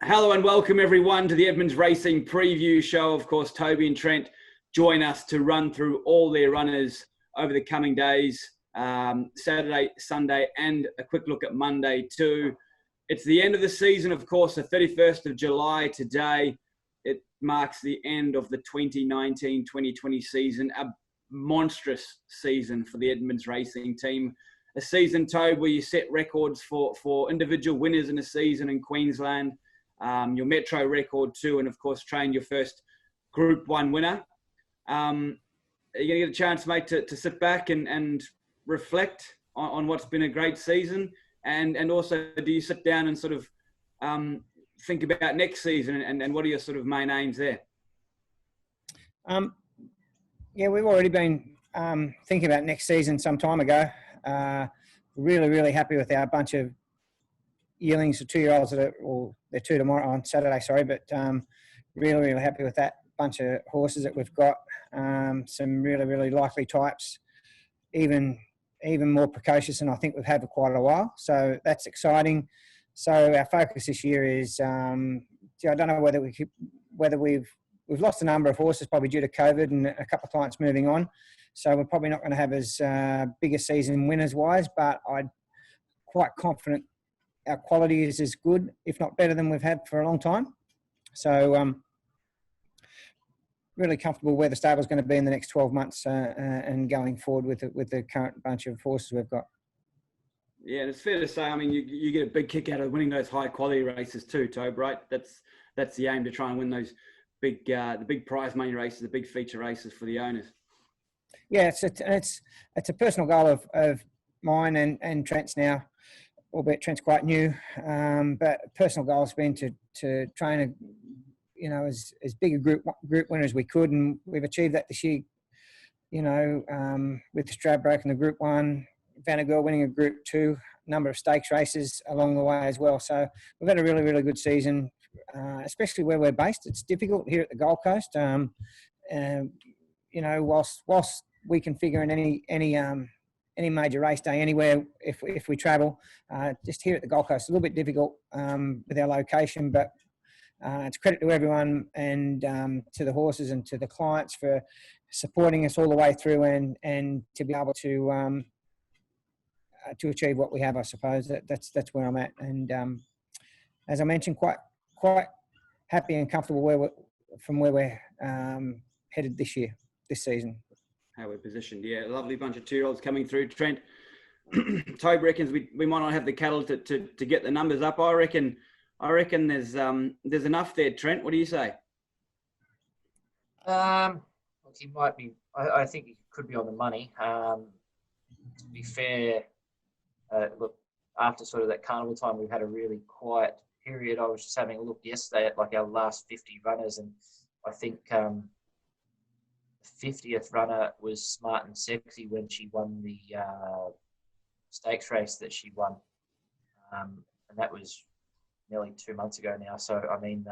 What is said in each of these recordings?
Hello and welcome everyone to the Edmonds Racing Preview Show. Of course, Toby and Trent join us to run through all their runners over the coming days, Saturday, Sunday, and a quick look at Monday too. It's the end of the season, of course, the 31st of July today. It marks the end of the 2019-2020 season, a monstrous season for the Edmonds Racing team. A season, Toby, where you set records for individual winners in a season in Queensland. Your Metro record too, and of course train your first Group 1 winner. Are you going to get a chance, mate, to sit back and reflect on what's been a great season? And also, do you sit down and sort of think about next season and what are your sort of main aims there? Yeah, we've already been thinking about next season some time ago. Really happy with our bunch of yearlings, the 2-year-olds they're 2 tomorrow on Saturday, sorry, but really happy with that bunch of horses that we've got. Some really likely types, even more precocious than I think we've had for quite a while. So that's exciting. So our focus this year is, I don't know whether we've lost a number of horses probably due to COVID and a couple of clients moving on. So we're probably not going to have as big a season winners wise, but I'm quite confident our quality is as good, if not better, than we've had for a long time. So really comfortable where the stable's going to be in the next 12 months and going forward with the current bunch of horses we've got. Yeah, and it's fair to say, I mean, you get a big kick out of winning those high quality races too, Tobe, right? That's the aim, to try and win those big the big prize money races, the big feature races for the owners. Yeah, it's a personal goal of mine and Trent's now, albeit Trent's quite new, but personal goal has been to train as big a group winner as we could, and we've achieved that this year. With the Stradbroke and the Group 1, Vanagor winning a Group 2, number of stakes races along the way as well. So we've had a really good season, especially where we're based. It's difficult here at the Gold Coast. Whilst we can figure in any major race day anywhere if we travel, just here at the Gold Coast, it's a little bit difficult with our location, but it's credit to everyone and to the horses and to the clients for supporting us all the way through and to be able to achieve what we have. I suppose that's where I'm at, and as I mentioned, quite happy and comfortable where we're headed this season. How we're positioned, yeah. A lovely bunch of 2-year-olds coming through. Trent, Tobe reckons we might not have the cattle to get the numbers up. I reckon there's enough there, Trent. What do you say? Look, he might be. I think he could be on the money. To be fair, look, after sort of that carnival time, we've had a really quiet period. I was just having a look yesterday at like our last 50 runners, and I think the 50th runner was Smart and Sexy when she won the stakes race that she won, and that was nearly 2 months ago now. So I mean,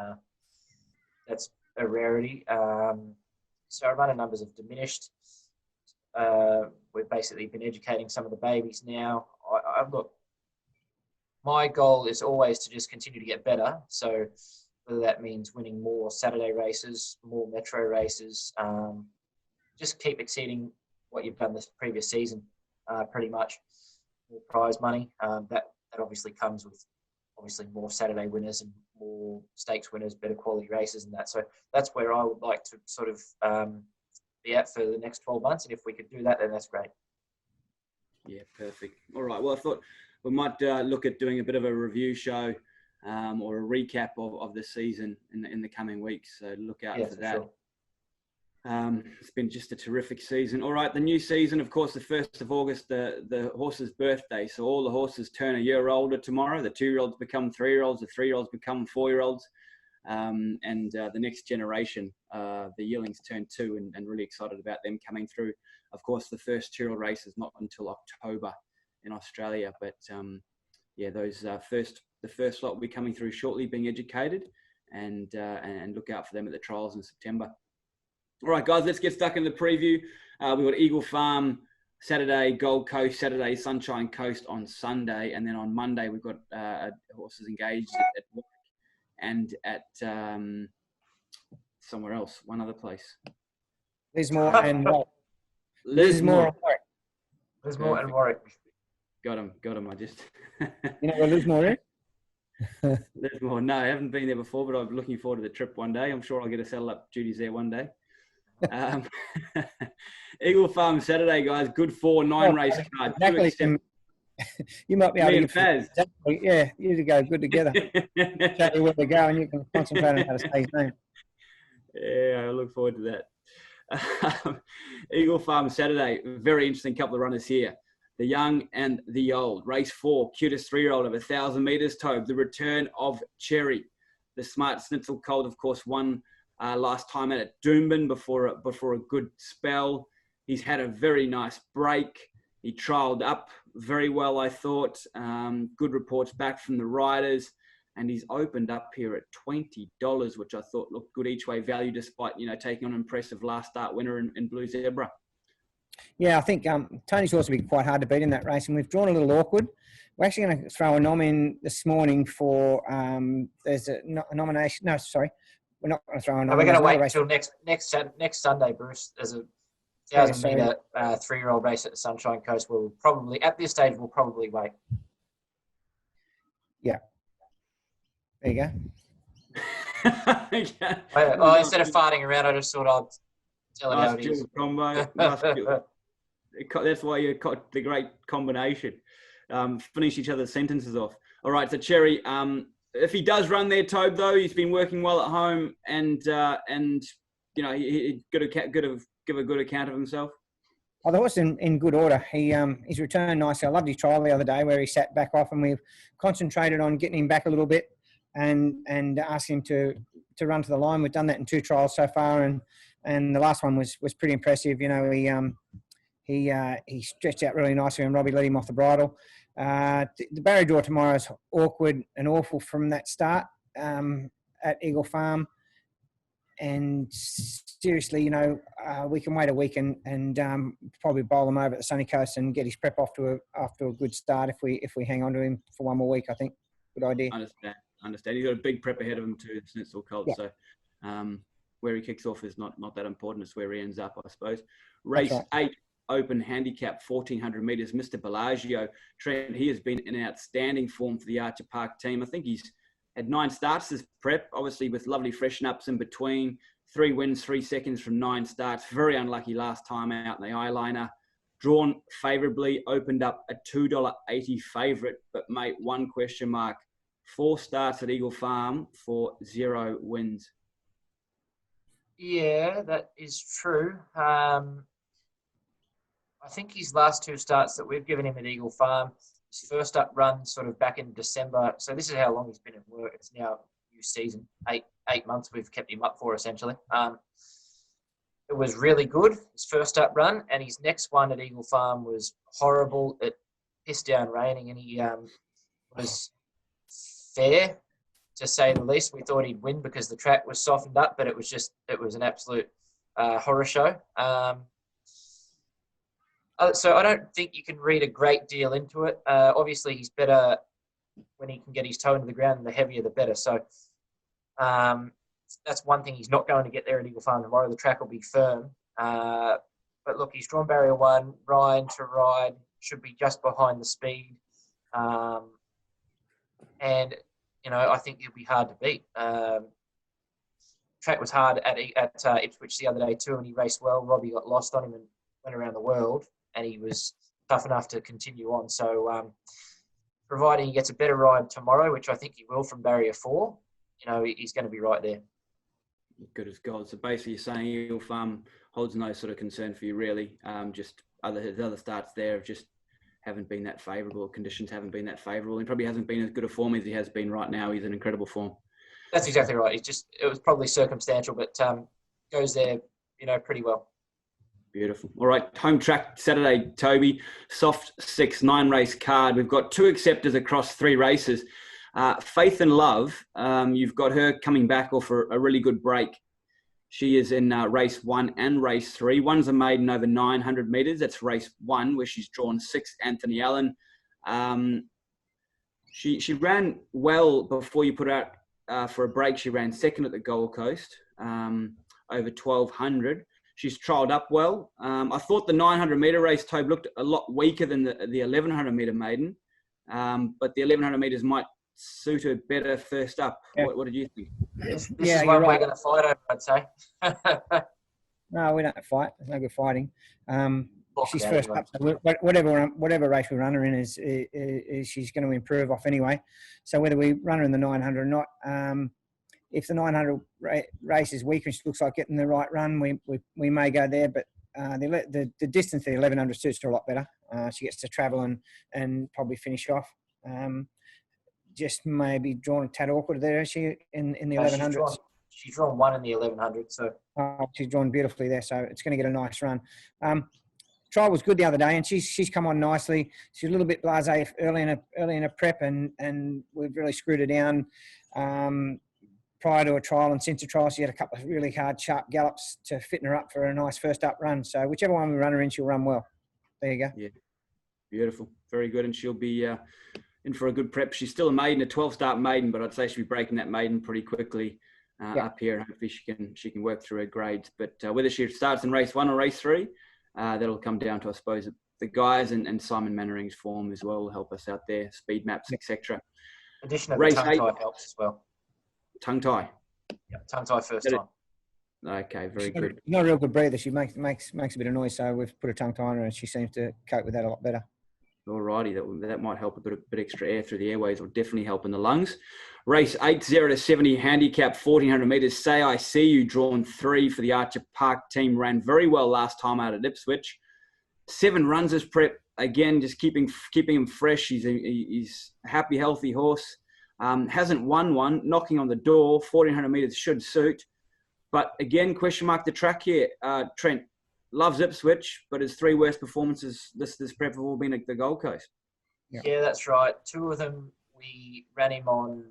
that's a rarity. So our runner numbers have diminished. We've basically been educating some of the babies now. I've got, my goal is always to just continue to get better. So whether that means winning more Saturday races, more Metro races, just keep exceeding what you've done this previous season, pretty much. More prize money. That obviously comes with more Saturday winners and more stakes winners, better quality races and that. So that's where I would like to sort of be at for the next 12 months. And if we could do that, then that's great. Yeah, perfect. All right. Well, I thought we might look at doing a bit of a review show or a recap of the season in the coming weeks. So look out for that. Sure. It's been just a terrific season. All right, the new season, of course, the 1st of August, the horse's birthday. So all the horses turn a year older tomorrow. The 2-year-olds become 3-year-olds. The 3-year-olds become 4-year-olds. And the next generation, the yearlings turn 2, and really excited about them coming through. Of course, the first 2-year-old race is not until October in Australia. But, those the first lot will be coming through shortly, being educated, and look out for them at the trials in September. All right, guys, let's get stuck in the preview. We've got Eagle Farm Saturday, Gold Coast. Saturday, Sunshine Coast on Sunday. And then on Monday, we've got horses engaged at work and at somewhere else, one other place. Lismore and Warwick. Lismore. Lismore and Warwick. Got him. I just... You know where Lismore is? Lismore. No, I haven't been there before, but I'm looking forward to the trip one day. I'm sure I'll get to settle up duties there one day. Eagle Farm Saturday, guys. Good 9 race card. Exactly. You might be able to get exactly, yeah, you to go good together. Tell you where to go, and you can concentrate on how to say his name. Yeah, I look forward to that. Eagle Farm Saturday. Very interesting couple of runners here. The young and the old. Race 4, cutest 3-year-old of 1,000 metres, Tobe. The return of Cherry. The smart Snitzel Colt, of course, won last time out at Doomben before a good spell. He's had a very nice break. He trialled up very well, I thought. Good reports back from the riders. And he's opened up here at $20, which I thought looked good each way value, despite, taking on an impressive last start winner in Blue Zebra. Yeah, I think Tony's horse will be quite hard to beat in that race, and we've drawn a little awkward. We're actually going to throw a nom in this morning for there's a nomination. No, sorry, we're not going to throw a nom. We're going to wait until next Sunday, Bruce. There's a 1,000-metre 3-year-old race at the Sunshine Coast. We'll probably at this stage we'll probably wait. Yeah, there you go. Instead of farting around, I just thought I'd tell it how it is. Combo. That's why you got the great combination. Finish each other's sentences off. All right, so Cherry, if he does run there, Tobe, though, he's been working well at home, and he got to give a good account of himself. Oh, the horse in good order. He's returned nicely. I loved his trial the other day where he sat back off, and we've concentrated on getting him back a little bit and asked him to run to the line. We've done that in 2 trials so far, and the last one was pretty impressive. He stretched out really nicely, and Robbie let him off the bridle. The barrier draw tomorrow is awkward and awful from that start at Eagle Farm. And seriously, we can wait a week and probably bowl him over at the Sunny Coast and get his prep off to a good start if we hang on to him for one more week. I think good idea. Understand. He's got a big prep ahead of him too, the Snitzel Colt. Yeah. So where he kicks off is not that important. It's where he ends up, I suppose. Race 8. Open handicap, 1,400 metres. Mr. Bellagio Trent, he has been in outstanding form for the Archer Park team. I think he's had 9 starts as prep, obviously with lovely freshen ups in between. 3 wins, 3 seconds from 9 starts. Very unlucky last time out in the eyeliner. Drawn favourably, opened up a $2.80 favourite, but mate, 1 question mark. 4 starts at Eagle Farm for 0 wins. Yeah, that is true. I think his last 2 starts that we've given him at Eagle Farm, his first up run sort of back in December. So this is how long he's been in work. It's now new season, 8 months we've kept him up for, essentially. It was really good, his first up run, and his next one at Eagle Farm was horrible. It pissed down raining, and he was fair, to say the least. We thought he'd win because the track was softened up, but it was an absolute horror show. So I don't think you can read a great deal into it. Obviously, he's better when he can get his toe into the ground, and the heavier the better. So that's one thing. He's not going to get there at Eagle Farm tomorrow. The track will be firm. But look, he's drawn barrier 1, Ryan to ride, should be just behind the speed. And, I think he'll be hard to beat. Track was hard at Ipswich the other day too, and he raced well. Robbie got lost on him and went around the world, and he was tough enough to continue on. So providing he gets a better ride tomorrow, which I think he will from barrier 4, he's going to be right there. Good as gold. So basically you're saying Eagle Farm holds no sort of concern for you, really. Just his other starts there just haven't been that favourable. Conditions haven't been that favourable. He probably hasn't been as good a form as he has been right now. He's in incredible form. That's exactly right. It was probably circumstantial, but goes there, pretty well. Beautiful. All right, home track Saturday, Toby. Soft 6, 9 race card. We've got 2 acceptors across 3 races. Faith and Love, you've got her coming back off a really good break She is in race 1 and race 3. One's a maiden over 900 metres. That's race 1, where she's drawn 6, Anthony Allen. She ran well before you put her out for a break. She ran second at the Gold Coast, over 1200. She's trialled up well. I thought the 900 metre race, Tobe, looked a lot weaker than the 1100 metre maiden, but the 1100 metres might suit her better first up. Yeah. What did you think? This is one we're going to fight over, I'd say. No, we don't fight. There's no good fighting. She's Yeah, first anyway. up. So whatever race we run her in is she's going to improve off anyway. So whether we run her in the 900 or not, if the 900 race is weak and she looks like getting the right run, we may go there. But the distance to the 1100 suits her a lot better. She gets to travel and probably finish off. Just maybe drawn a tad awkward there, is she, in the 1100s? She's drawn 1 in the 1100, so. She's drawn beautifully there, so it's going to get a nice run. Trial was good the other day, and she's come on nicely. She's a little bit blasé early in a prep, and we've really screwed her down prior to a trial, and since a trial she had a couple of really hard, sharp gallops to fitten her up for a nice first up run. So whichever one we run her in, she'll run well. There you go. Yeah, beautiful, very good, and she'll be in for a good prep. She's still a maiden, a 12-start maiden, but I'd say she'll be breaking that maiden pretty quickly up here, and hopefully she can work through her grades. But whether she starts in race 1 or race 3, that'll come down to, I suppose, the guys and Simon Mannering's form as well will help us out there, speed maps, etc. Addition of race the tongue tie helps as well. Tongue tie? Yeah, tongue tie first time. Okay, very good. She's not a real good breather. She makes a bit of noise, so we've put a tongue tie on her, and she seems to cope with that a lot better. Alrighty, that might help a bit extra air through the airways, or definitely help in the lungs. Race 8, 0 to 70, handicap 1400 metres. Say I See You, drawn 3 for the Archer Park team. Ran very well last time out at Ipswich. 7 runs as prep. Again, just keeping him fresh. He's a happy, healthy horse. Hasn't won one. Knocking on the door. 1400 metres should suit. But again, question mark the track here. Trent loves Ipswich, but his 3 worst performances this prep have all been at the Gold Coast. Yeah, that's right. 2 of them, we ran him on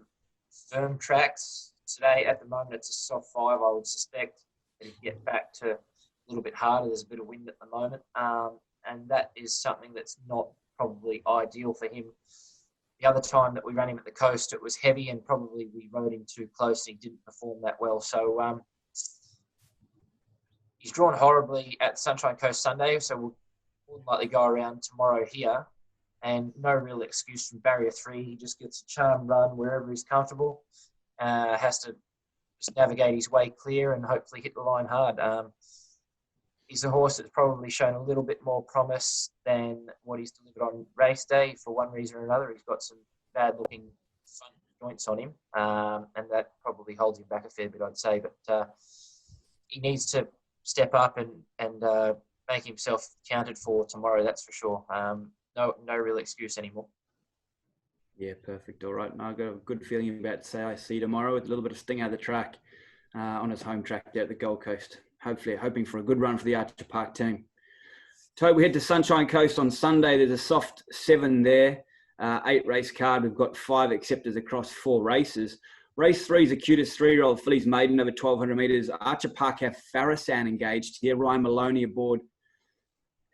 firm tracks. Today, at the moment, it's a soft 5. I would suspect that he'd get back to a little bit harder. There's a bit of wind at the moment. And that is something that's not probably ideal for him. The other time that we ran him at the coast, it was heavy, and probably we rode him too close and he didn't perform that well. So he's drawn horribly at Sunshine Coast Sunday, so we'll likely go around tomorrow here. And no real excuse from barrier 3. He just gets a charm run wherever he's comfortable. Has to just navigate his way clear and hopefully hit the line hard. He's a horse that's probably shown a little bit more promise than what he's delivered on race day. For one reason or another, he's got some bad-looking front joints on him, and that probably holds him back a fair bit, I'd say. But he needs to step up and make himself counted for tomorrow, that's for sure. No real excuse anymore. Yeah, perfect. All right. Now I've got a good feeling about Say I See tomorrow with a little bit of sting out of the track on his home track there at the Gold Coast. Hopefully, hoping for a good run for the Archer Park team. Toby, we head to Sunshine Coast on Sunday. There's a soft 7 there, 8 race card. We've got 5 acceptors across 4 races. Race 3 is a cutest 3-year-old fillies maiden over 1,200 metres. Archer Park have Farasan engaged here. Ryan Maloney aboard.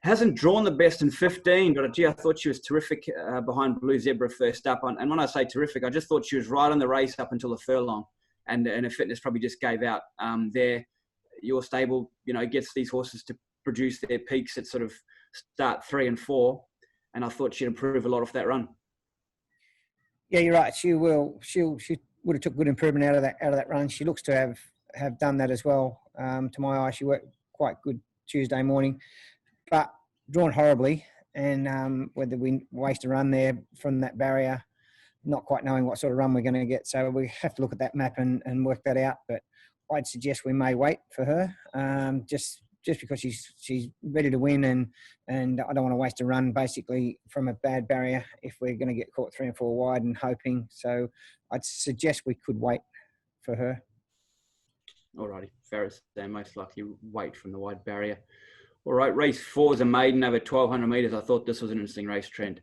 Hasn't drawn the best in 15, but gee, I thought she was terrific behind Blue Zebra first up. And when I say terrific, I just thought she was right on the race up until the furlong. And her fitness probably just gave out there. Your stable, gets these horses to produce their peaks at sort of start 3 and 4. And I thought she'd improve a lot off that run. Yeah, you're right. She will. She would have took good improvement out of that run. She looks to have done that as well. To my eye, she worked quite good Tuesday morning, but drawn horribly. And whether we waste a run there from that barrier, not quite knowing what sort of run we're going to get. So we have to look at that map and work that out. But I'd suggest we may wait for her, just because she's ready to win, and I don't want to waste a run basically from a bad barrier if we're going to get caught 3 and 4 wide and hoping. So I'd suggest we could wait for her. Alrighty, Ferris, they most likely wait from the wide barrier. All right, race 4 is a maiden over 1,200 metres. I thought this was an interesting race, Trent.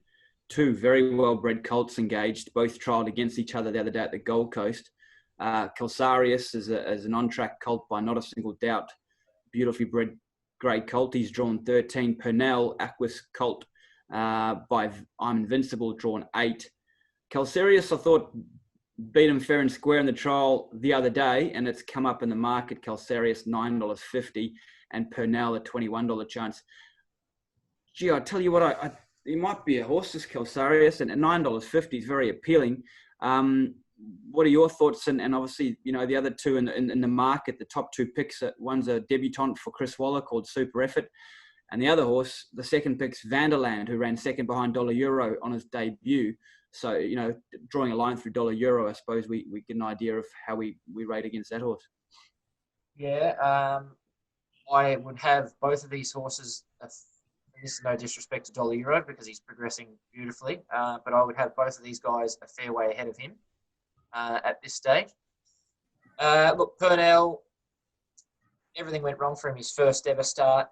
2 very well-bred colts engaged, both trialled against each other the other day at the Gold Coast. Calsarius is an on-track colt by Not a Single Doubt. Beautifully bred grey colt. He's drawn 13. Purnell, Aquis colt by I'm Invincible, drawn 8. Calsarius, I thought, beat him fair and square in the trial the other day, and it's come up in the market. Calsarius, $9.50, and Purnell, a $21 chance. Gee, I tell you what, he might be a horse, this Calsarius, and at $9.50 is very appealing. What are your thoughts? And obviously, you know, the other two in the market, the top two picks, one's a debutante for Chris Waller called Super Effort, and the other horse, the second pick's Vanderland, who ran second behind Dollar Euro on his debut. So, you know, drawing a line through Dollar Euro, I suppose we get an idea of how we rate against that horse. Yeah, I would have both of these horses. This is no disrespect to Dollar Euro because he's progressing beautifully, but I would have both of these guys a fair way ahead of him at this stage. Look, Purnell, everything went wrong for him his first ever start.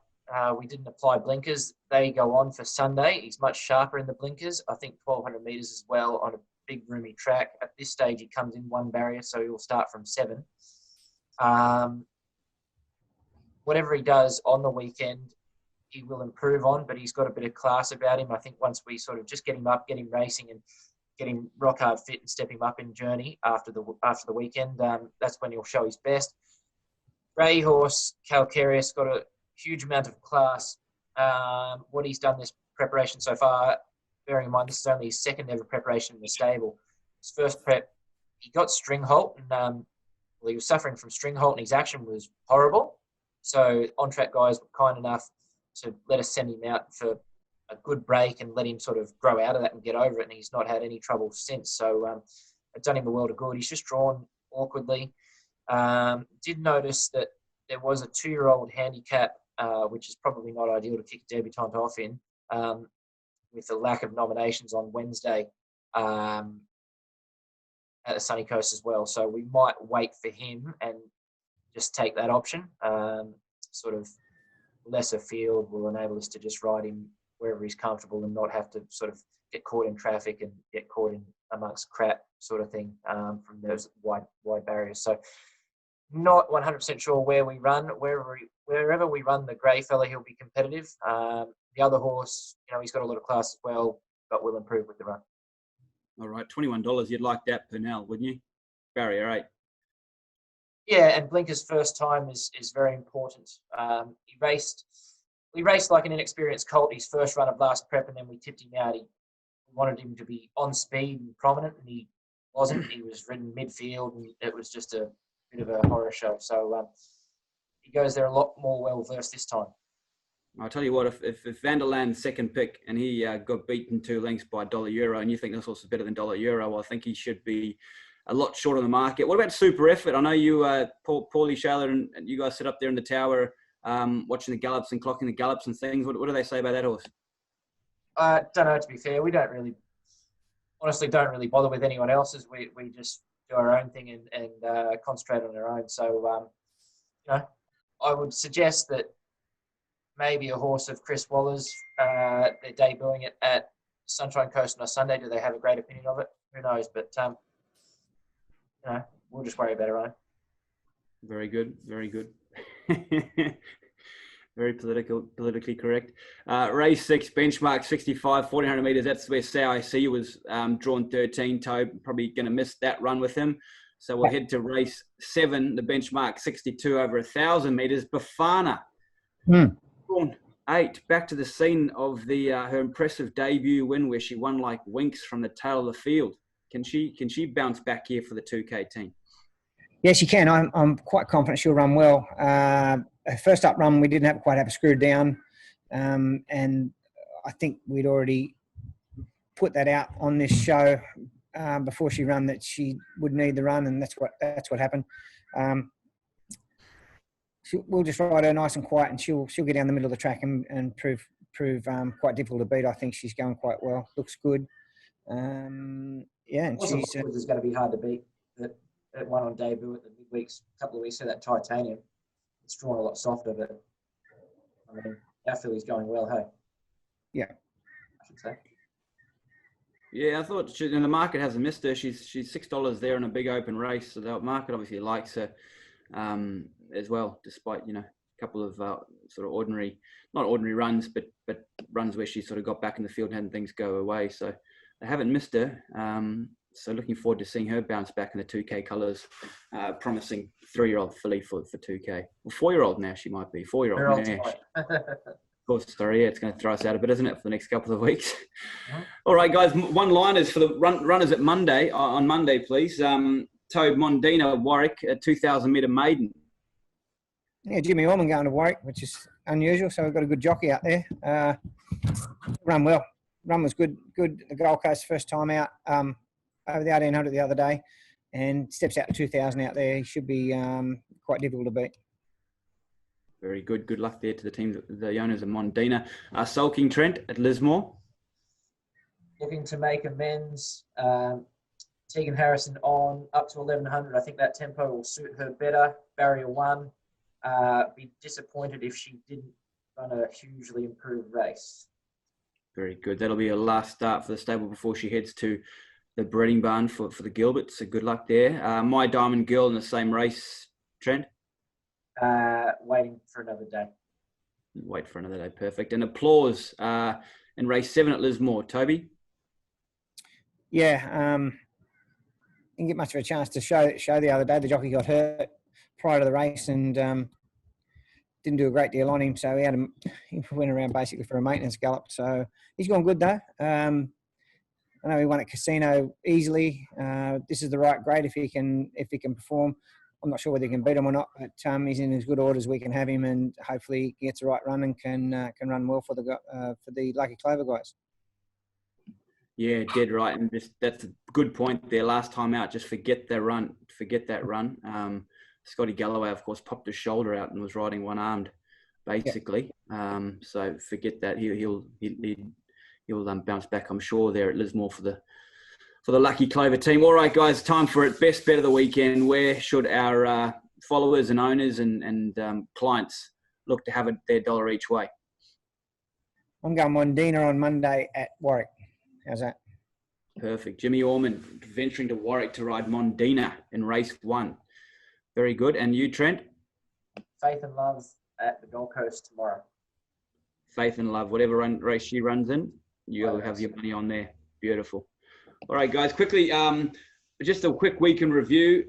We didn't apply blinkers. They go on for Sunday. He's much sharper in the blinkers. I think 1,200 metres as well on a big roomy track. At this stage, he comes in one barrier, so he'll start from 7. Whatever he does on the weekend, he will improve on, but he's got a bit of class about him. I think once we sort of just get him up, get him racing and get him rock hard fit and step him up in journey after the weekend, that's when he'll show his best. Grey horse, Calcarius, got a huge amount of class. What he's done this preparation so far, bearing in mind this is only his second ever preparation in the stable. His first prep, he got string halt, and he was suffering from string halt, and his action was horrible. So on-track guys were kind enough to let us send him out for a good break and let him sort of grow out of that and get over it, and he's not had any trouble since. So it's done him a world of good. He's just drawn awkwardly. Did notice that there was a 2-year-old handicap, which is probably not ideal to kick a debutant off in, with the lack of nominations on Wednesday at the Sunny Coast as well. So we might wait for him and just take that option. Sort of lesser field will enable us to just ride him wherever he's comfortable and not have to sort of get caught in traffic and get caught in amongst crap sort of thing from those wide barriers. So not 100% sure where we run. Wherever we run the grey fella, he'll be competitive. The other horse, you know, he's got a lot of class as well, but will improve with the run. All right, $21. You'd like that, Purnell, wouldn't you? Barrier 8. Yeah, and Blinker's first time is very important. We raced like an inexperienced colt his first run of last prep, and then we tipped him out. We wanted him to be on speed and prominent, and he wasn't. He was ridden midfield, and it was just a bit of a horror show. So he goes there a lot more well-versed this time. I'll tell you what, if Vanderland's second pick and he got beaten 2 lengths by Dollar Euro, and you think this horse is better than Dollar Euro, I think he should be a lot short on the market. What about Super Effort? I know you, Paulie Shaler, and you guys sit up there in the tower watching the gallops and clocking the gallops and things. What do they say about that horse? I don't know, to be fair. We don't really bother with anyone else's. We just do our own thing and concentrate on our own. So, you know, I would suggest that maybe a horse of Chris Waller's, they're debuting it at Sunshine Coast on a Sunday. Do they have a great opinion of it? Who knows? But, you know, we'll just worry about our own. Very good. Very good. Very politically correct. Race 6, benchmark 65, 1,400 metres. That's where CIC was drawn 13. Toe probably going to miss that run with him. So we'll head to race 7, the benchmark 62 over 1,000 metres. Bafana, drawn 8. Back to the scene of her impressive debut win where she won like winks from the tail of the field. Can she bounce back here for the 2K team? Yeah, she can. I'm quite confident she'll run well. Her first up run, we didn't quite have it screwed down. And I think we'd already put that out on this show before she ran that she would need the run, and that's what happened. We'll just ride her nice and quiet, and she'll get down the middle of the track and prove quite difficult to beat. I think she's going quite well. Looks good. Yeah, and she's is going to be hard to beat. That one on debut at the couple of weeks ago, that Titanium, it's drawn a lot softer, but I mean, our filly's going well, hey? Yeah. I should say. Yeah, I thought and the market hasn't missed her. She's $6 there in a big open race, so the market obviously likes her as well, despite a couple of sort of not ordinary runs, but runs where she sort of got back in the field and had things go away. So they haven't missed her. So looking forward to seeing her bounce back in the 2K colours. Promising 3-year-old filly for 2K. Well, 4-year-old now she might be. 4-year-old now. Of course, sorry, yeah, it's going to throw us out a bit, isn't it, for the next couple of weeks? Mm-hmm. All right, guys, one-liners for the runners at Monday, on Monday, please. Tobe Mondina, Warwick, a 2,000-metre maiden. Yeah, Jimmy Orman going to Warwick, which is unusual, so we've got a good jockey out there. Run well. Run was good. The Gold Coast first time out over the 1,800 the other day, and steps out to 2,000 out there. He should be quite difficult to beat. Very good. Good luck there to the team, the owners of Mondina. Sulking Trent at Lismore. Looking to make amends. Tegan Harrison on up to 1,100. I think that tempo will suit her better. Barrier 1. Be disappointed if she didn't run a hugely improved race. Very good. That'll be a last start for the stable before she heads to the breeding barn for the Gilberts. So good luck there. My Diamond Girl in the same race, Trent. Waiting for another day. Wait for another day. Perfect. And Applause in race 7 at Lismore. Toby? Yeah, didn't get much of a chance to show the other day. The jockey got hurt prior to the race and didn't do a great deal on him. So he went around basically for a maintenance gallop. So he's gone good though. I know he won at Casino easily. This is the right grade if he can perform. I'm not sure whether he can beat him or not, but he's in as good order as we can have him, and hopefully he gets the right run and can run well for the Lucky Clover guys. Yeah, dead right, and that's a good point there. Last time out, just forget that run. Scotty Galloway, of course, popped his shoulder out and was riding one-armed, basically. Yeah. So forget that. He'll bounce back, I'm sure, there at Lismore for the Lucky Clover team. All right, guys, time for it. Best bet of the weekend. Where should our followers and owners and clients look to have their dollar each way? I'm going Mondina on Monday at Warwick. How's that? Perfect. Jimmy Orman venturing to Warwick to ride Mondina in race 1. Very good. And you, Trent? Faith and Love at the Gold Coast tomorrow. Faith and Love, whatever race she runs in, you'll have your money on there. Beautiful. All right, guys, quickly, just a quick week in review.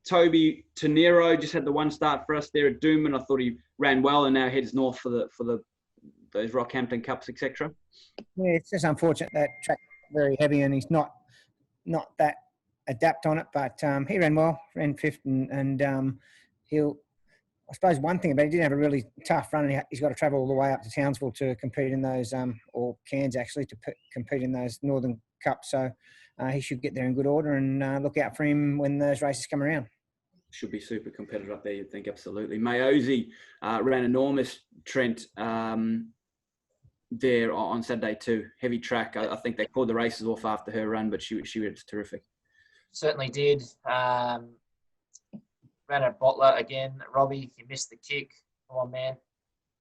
Toby Tenero just had the one start for us there at Doomben. I thought he ran well and now heads north for those Rockhampton Cups, etc. Yeah, it's just unfortunate that track very heavy and he's not that adept on it, but he ran well, ran 5th, and he'll. I suppose one thing about it, he didn't have a really tough run, and he's got to travel all the way up to Townsville to compete in those, or Cairns actually, to compete in those Northern Cups. So he should get there in good order and look out for him when those races come around. Should be super competitive up there, you'd think, absolutely. Mayosi ran enormous, Trent, there on Saturday too. Heavy track. I think they called the races off after her run, but she was terrific. Certainly did. Ran a bottler again. Robbie, you missed the kick. Come on, man.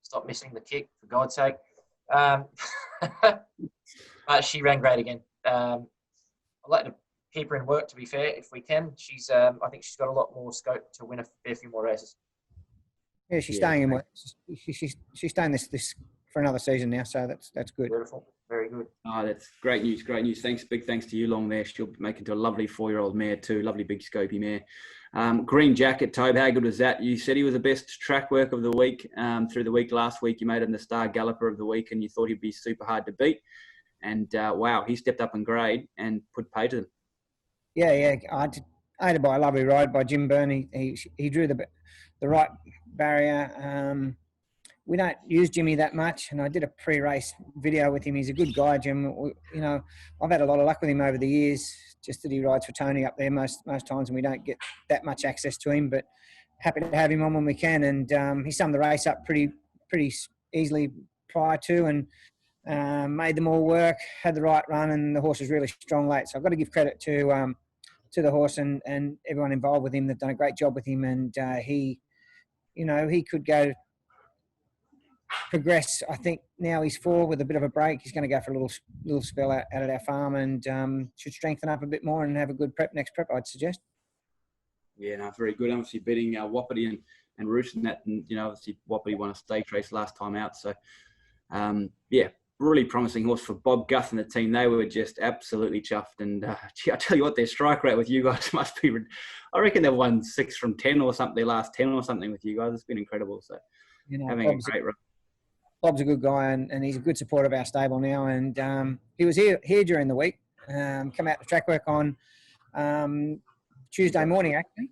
Stop missing the kick, for God's sake. But she ran great again. I'd like to keep her in work, to be fair, if we can. She's, I think she's got a lot more scope to win a fair few more races. Yeah, she's staying in work. She's staying this for another season now, so that's good. Beautiful. Very good. Oh, that's great news. Great news. Big thanks to you, Long there. She'll make into a lovely 4-year-old mare too. Lovely big scopy mare. Green Jacket, Tobe, how good was that? You said he was the best track work of the week through the week last week. You made him the star galloper of the week and you thought he'd be super hard to beat. And wow, he stepped up in grade and put pay to them. Yeah. Aided by a lovely ride by Jim Byrne. He drew the right barrier. We don't use Jimmy that much, and I did a pre-race video with him. He's a good guy, Jim. I've had a lot of luck with him over the years, just that he rides for Tony up there most times, and we don't get that much access to him, but happy to have him on when we can. And he summed the race up pretty easily prior to, and made them all work, had the right run, and the horse was really strong late. So I've got to give credit to the horse and everyone involved with him. They've done a great job with him, and he could go progress. I think now he's 4 with a bit of a break. He's going to go for a little spell out at our farm and should strengthen up a bit more and have a good next prep, I'd suggest. Yeah, no, very good. Obviously beating Wapiti and Roos in that, and obviously Wapiti won a stakes race last time out. So yeah, really promising horse for Bob Guth and the team. They were just absolutely chuffed. And gee, I tell you what, their strike rate with you guys must be. I reckon they've won 6 from 10 or something. Their last 10 or something with you guys. It's been incredible. So having a great run. Bob's a good guy, and he's a good support of our stable now. And he was here during the week. Come out to track work on Tuesday morning, actually,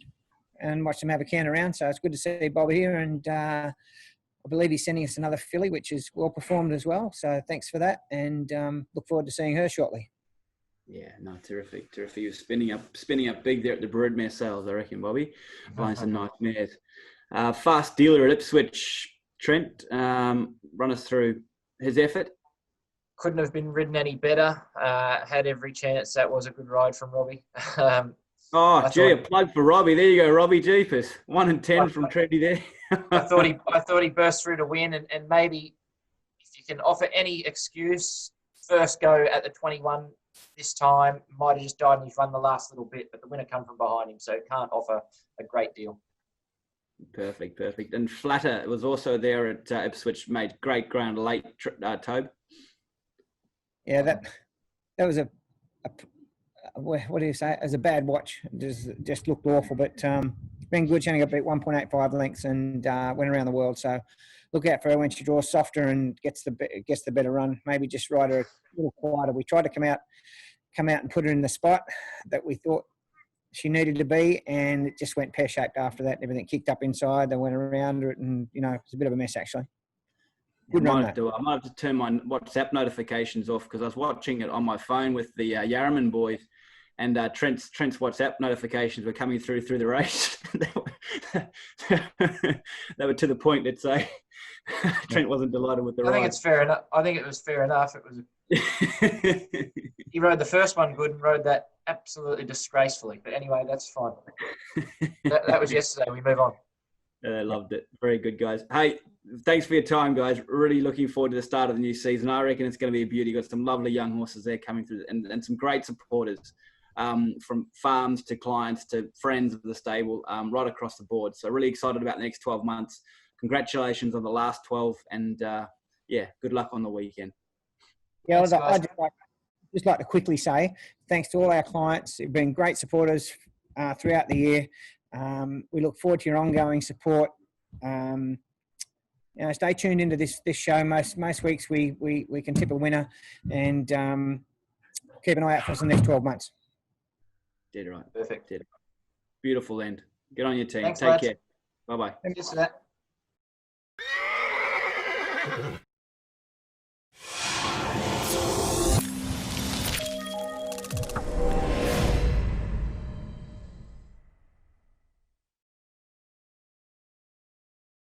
and watched him have a can around. So it's good to see Bob here. And I believe he's sending us another filly, which is well performed as well. So thanks for that, and look forward to seeing her shortly. Yeah, no, terrific. He was spinning up big there at the Broodmare sales, I reckon, Bobby. Buying some nice mares. Fast dealer at Ipswich, Trent, run us through his effort. Couldn't have been ridden any better. Had every chance. That was a good ride from Robbie. A plug for Robbie. There you go, Robbie Jeepers. 1 in 10 from Trendy there. I thought he burst through to win, and maybe if you can offer any excuse, first go at the 21 this time, might have just died and he's run the last little bit, but the winner come from behind him, so can't offer a great deal. Perfect. And Flatter was also there at Ipswich, made great ground late, Tobe. Yeah, that was what do you say? It was a bad watch. It just looked awful, but been good. She only got beat 1.85 lengths and went around the world. So look out for her when she draws softer and gets the better run. Maybe just ride her a little quieter. We tried to come out and put her in the spot that we thought she needed to be, and it just went pear-shaped after that. Everything kicked up inside. They went around it, and it was a bit of a mess actually. Good run, I might have to turn my WhatsApp notifications off because I was watching it on my phone with the Yarraman boys, and Trent's WhatsApp notifications were coming through the race. They were to the point that say Trent wasn't delighted with the ride. I think it's fair enough. I think it was fair enough. It was. He rode the first one good and rode that absolutely disgracefully. But anyway, that's fine. That was yesterday. We move on. I loved it. Very good, guys. Hey, thanks for your time, guys. Really looking forward to the start of the new season. I reckon it's going to be a beauty. Got some lovely young horses there coming through and some great supporters from farms to clients to friends of the stable right across the board. So really excited about the next 12 months. Congratulations on the last 12 and, good luck on the weekend. Yeah, I'd just like to quickly say thanks to all our clients. You've been great supporters throughout the year. We look forward to your ongoing support. Stay tuned into this show. Most weeks we can tip a winner, and keep an eye out for us in the next 12 months. Dead right. Perfect. Dead. Beautiful end. Get on your team. Thanks, Take lads. care. Bye-bye. Thanks for that.